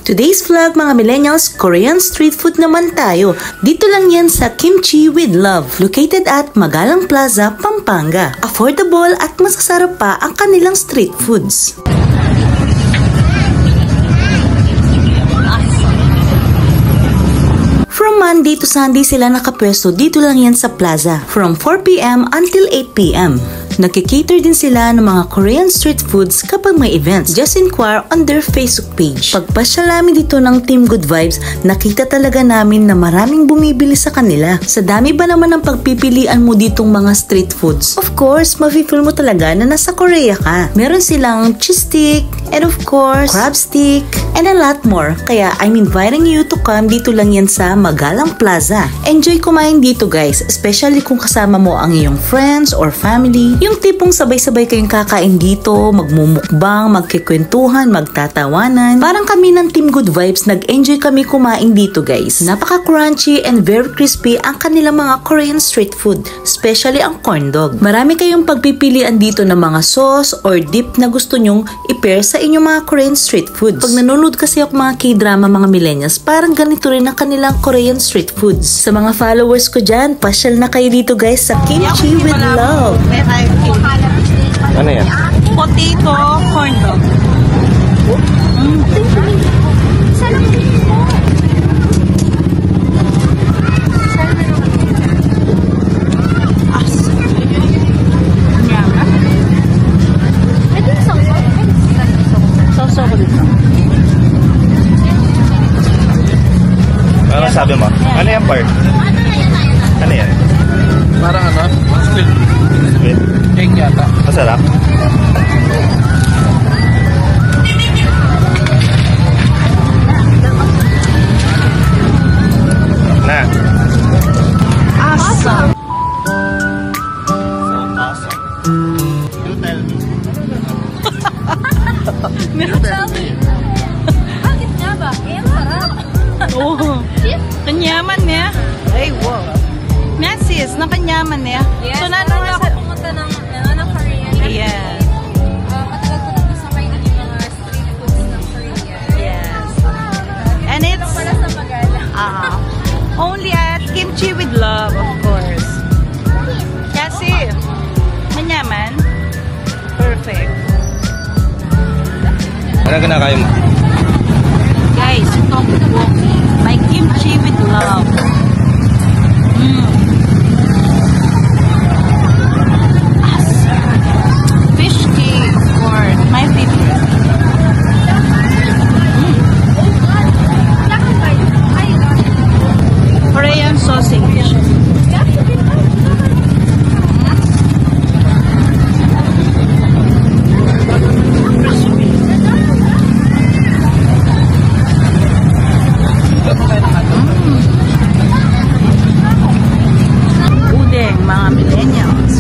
Today's vlog mga millennials, Korean street food naman tayo. Dito lang yan sa Kimchi with Love, located at Magalang Plaza, Pampanga. Affordable at masasarap pa ang kanilang street foods. From Monday to Sunday sila nakapwesto, dito lang yan sa plaza. From 4 p.m. until 8 p.m. Nagkikater din sila ng mga Korean street foods kapag may events. Just inquire on their Facebook page. Pagpasyal namin dito ng Team Good Vibes, nakita talaga namin na maraming bumibili sa kanila. Sa dami ba naman ng pagpipilian mo ditong mga street foods? Of course, mafe-feel mo talaga na nasa Korea ka. Meron silang cheese stick, and of course, crab stick, and a lot more. Kaya I'm inviting you to come dito lang yan sa Magalang Plaza. Enjoy kumain dito guys, especially kung kasama mo ang iyong friends or family. Yung tipong sabay-sabay kayong kakain dito, magmumukbang, magkikwentuhan, magtatawanan. Parang kami ng Team Good Vibes, nag-enjoy kami kumain dito guys. Napaka-crunchy and very crispy ang kanilang mga Korean street food, especially ang corn dog. Marami kayong pagpipilian dito ng mga sauce or dip na gusto nyong i-pair sa inyong mga Korean street food. Pag nanonood kasi ako mga K-drama mga millennials, parang ganito rin ang kanilang Korean street foods. Sa mga followers ko dyan, pasyal na kayo dito guys sa Kimchi with Love. Ano yan? Potato corn dog. Ano sabi mo? Ano yan, Park? Ano yan? Parang ano? Split. Split? Egg yata. Masarap? Na. Awesome. So awesome. You tell me. Tell me. Bakit nga ba? Eh, ang sarap. Oo. Kanyaman niya. Ay, wow. Sis, nakanyaman niya. Yes, so, parang ako pumunta ng Korea. Yes. Matagal ko na gusto kayo ng mga street foods ng Korea. Yes. And it's Para sa Magalang. Only at Kimchi with Love, of course. Kasi, manyaman. Perfect. Ano kinakain mo? Guys, tteokbokki. My Kimchi with Love. Fish cake or my favorite. Korean sausage. Udeng, mga millennials.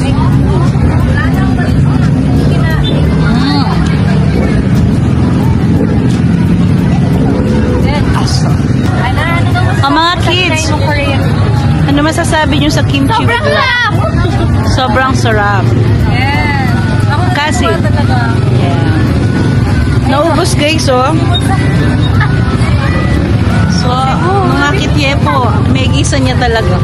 Mga kids, ano masasabi nyo sa kimchi? Sobrang sarap! Sobrang sarap. Yes. Ako Kasi, talaga. yeah. Naubos guys, oh. So, mga kityepo, may gisa niya talaga.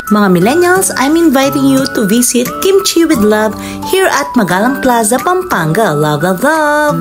Mga millennials, I'm inviting you to visit Kimchi with Love here at Magalang Plaza, Pampanga. Love, love, love!